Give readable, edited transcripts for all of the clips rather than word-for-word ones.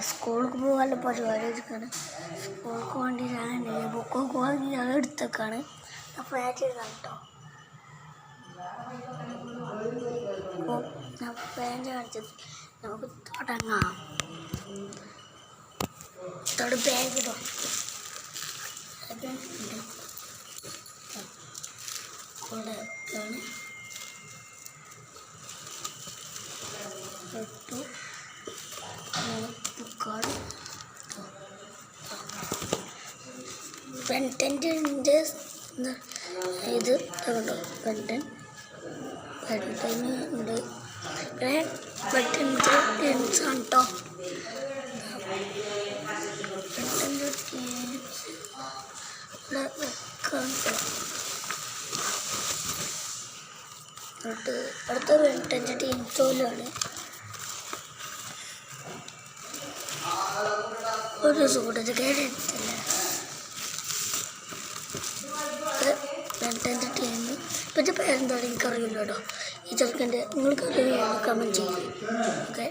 സ്കൂൾക്ക് പോകാനുള്ള പരിപാടി എടുക്കാണ്. സ്കൂൾക്ക് വേണ്ടി ഞാൻ ബുക്കൊക്കെ വാങ്ങി ഞാൻ എടുത്തേക്കാണ്. അപ്പോൾ ഞാൻ ചെയ്താണ് കേട്ടോ. അപ്പോൾ ഞാൻ പാൻറ് കാണിച്ചത് നമുക്ക് തുടങ്ങാം. ബാഗ് ഇട്ടോ കൂടെ ആണ് ഇട്ടു ബുക്കാണ്. പെൻറ്റൻ്റെ ഇത് കണ്ടോ, പെൻറ്റൻ ഉണ്ട്. പിന്നെ പെൻറ്റൻ്റെ ടീംസാണ് കേട്ടോ. പെൻറ്റൻ്റെ ടീംസ് ഇവിടെ വെക്കാം കേട്ടോ. എന്നിട്ട് അടുത്ത പെൻറ്റൻ്റെ ടീംസ് പോലെയാണ്. ഒരു സുഹൃത്ത് കേട്ടിട്ടില്ല. പെൻറ്റൻ്റെ ടീം ഇപ്പോഴത്തെ പേരെന്താണ് എനിക്കറിയില്ല കേട്ടോ. ഈ ചെറുക്കൻ്റെ നിങ്ങൾക്ക് അറിയാം, കമൻറ്റ് ചെയ്യും. ഓക്കെ,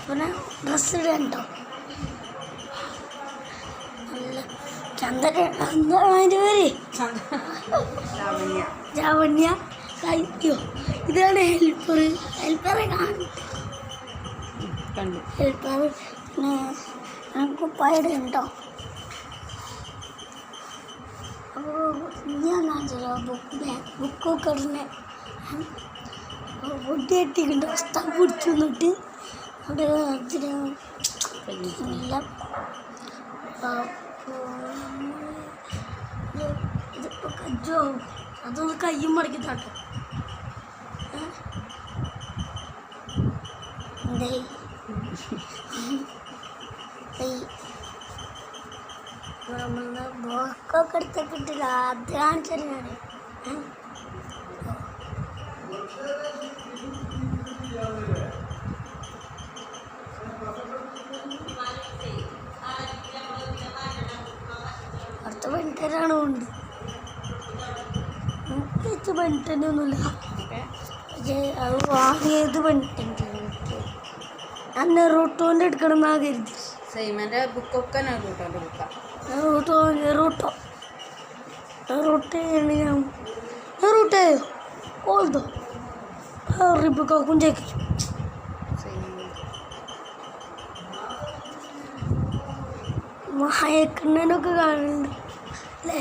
പിന്നെ ഡ്രസ്സ് ഇടാൻ കേട്ടോ. നല്ല ചന്ദന എന്താണ് അതിൻ്റെ പേര്? ലാവണ്യ. അയ്യോ, ഇതാണ് ഹെൽപ്പർ. ഹെൽപ്പറെ കണ്ടു. ഹെൽപ്പർ പിന്നെ ഞങ്ങൾക്ക് കുപ്പായുടെ ഉണ്ടോ. അപ്പോൾ ഞാൻ കാണിച്ചല്ലോ ബുക്കൊക്കെ ഇടുന്ന ഫുഡ് കെട്ടിക്കൊണ്ട് അവസ്ഥ പിടിച്ചു നിന്നിട്ട് അവിടെ എല്ലാം. ഇതിപ്പോൾ കജ്ജോ അതൊന്ന് കയ്യും മടക്കി താട്ടോ. എന്തേ നമ്മള് ബോക്കൊക്കെ എടുത്തിട്ടില്ല. അത് കാണിച്ചത് ഞാൻ അടുത്ത പെൻറ്റനാണ് ഉണ്ട്. എനിക്ക് പെൻറ്റനൊന്നുമില്ല. അത് വാങ്ങിയത് പെൻറ്റൻ്റെ ഞാൻ നെറൂട്ടോൻ്റെ എടുക്കണം എന്നാ കരുതി. സൈമൻ്റെ ബുക്കൊക്കെ നെറൂട്ടോൻ്റെ ബുക്കാണ്. നെറൂട്ടയാണ് ഞാൻ. നെറൂട്ടയോ ഓൾതോ റിബുക്കും ചേക്കി മയക്കണ്ണനൊക്കെ കാണുന്നുണ്ട് അല്ലേ?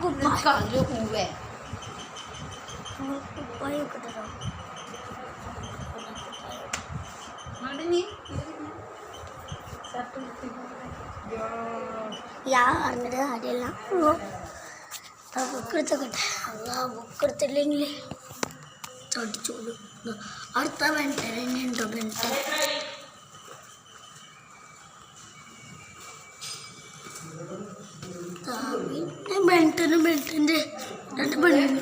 കുപ്പായൊക്കെ ഇട്ടോ. അറിഞ്ഞിട്ട് കാര്യമല്ല. ബുക്ക് എടുത്തൊക്കെ അല്ല, ബുക്ക് എടുത്തില്ലെങ്കിൽ ചടിച്ചോളൂ. അടുത്ത പെൻറ്റൻ തന്നെ ഉണ്ടോ? പെൻറ്റൻ പിന്നെ ബെൻറ്റൻ്റെ രണ്ട് പെണ്ണ്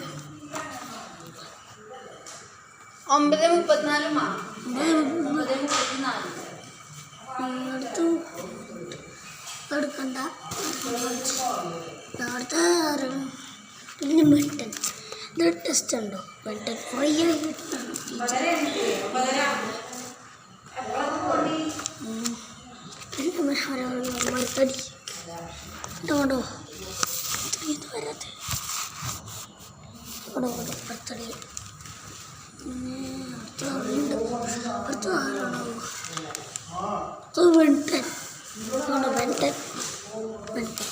9:34 അടുത്ത് എടുക്കണ്ട. അടുത്ത പിന്നെ ബെൻറ്റൻ ഇത് ടെസ്റ്റ് ഉണ്ടോ? ബെൻറ്റൻ ഫ്രീ ആയി കിട്ടണം. പിന്നെ മരത്തടി ഉണ്ടോ? ഇത് വരാതെ അടുത്തടി. പിന്നെ അടുത്ത ആരാണോ? ബെൻറ്റൻ ബെൻറ്റൻ ബെൻറ്റൻ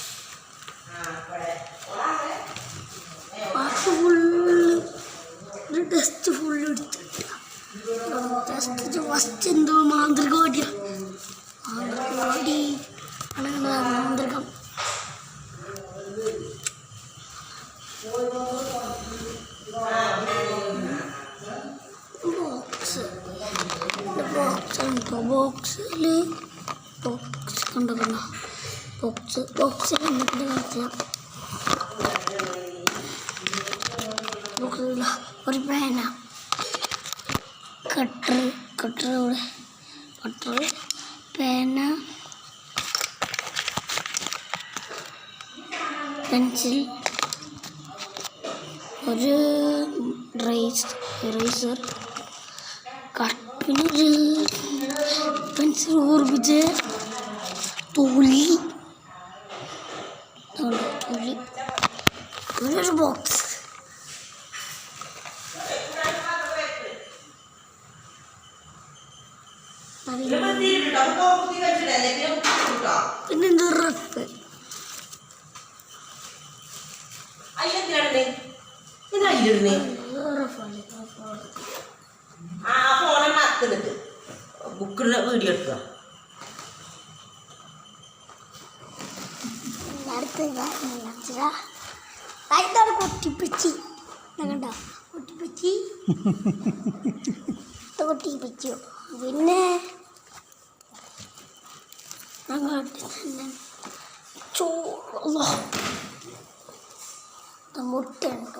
പാട്ട് ഫുള്ള് ടെസ്റ്റ് ഫുള്ള് എടുത്തിട്ട് ടെസ്റ്റ് ഫസ്റ്റ് എന്തോ മാന്ത്രികോടി ആണെങ്കിൽ മാന്ത്രികം ബോക്സിൽ കണ്ടുകൊണ്ടോ ബോക്സിൽ എന്നിട്ട് കാണിച്ചാൽ ബോക്സിൽ ഒരു പേന കട്ടർ പേന പെൻസിൽ ഒരു ഇറേസർ പിന്നെ പെൻസിൽ ഓർപ്പിച്ച് തൊലി ഒരു ബോക്സ് പിന്നെന്താ റഫ് ബുക്കിന്റെ വീഡിയോ എടുക്കുക. കൊട്ടിപ്പിച്ചി കണ്ടോ കൊട്ടിപ്പിച്ചോ പിന്നെ മുട്ടയുണ്ട്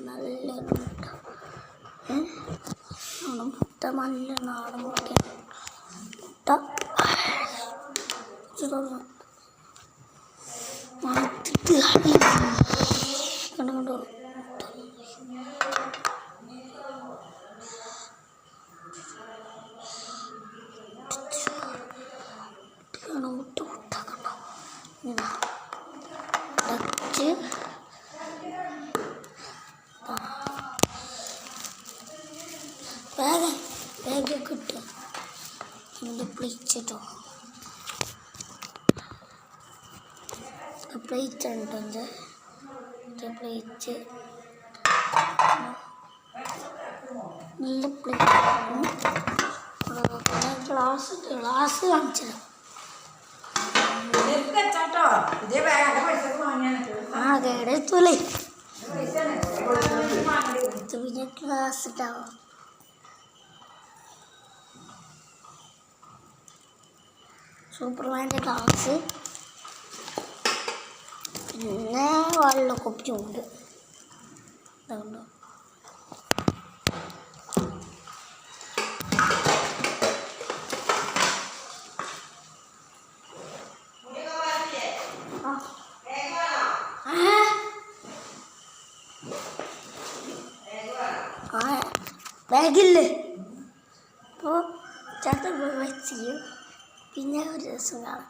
നല്ലൊരു മുട്ട നല്ല നാടൻ മുട്ട മണത്തിട്ട് കണ്ടോ മുട്ട കണ്ടോ ടച്ച് ബാഗൊക്കെ ഇട്ട് ഇതിൻ്റെ പ്ലേറ്റ് കേട്ടോ പ്ലേറ്റ് ഉണ്ടോ പ്ലേറ്റ് നല്ല പ്ലേറ്റ് ഗ്ലാസ് കാണിച്ചത് കേടെത്തൂലേ പിന്നെ ഗ്ലാസ് ഇട്ടാവോ സൂപ്പർമാൻ്റെ ഗ്ലാസ് പിന്നെ വെള്ളക്കുപ്പിയുണ്ട് അതുകൊണ്ട് ബാഗില്ലേ അപ്പോൾ ചേട്ടൻ വെച്ച് പിന്നെ ഒരു ദിവസം കാണാം.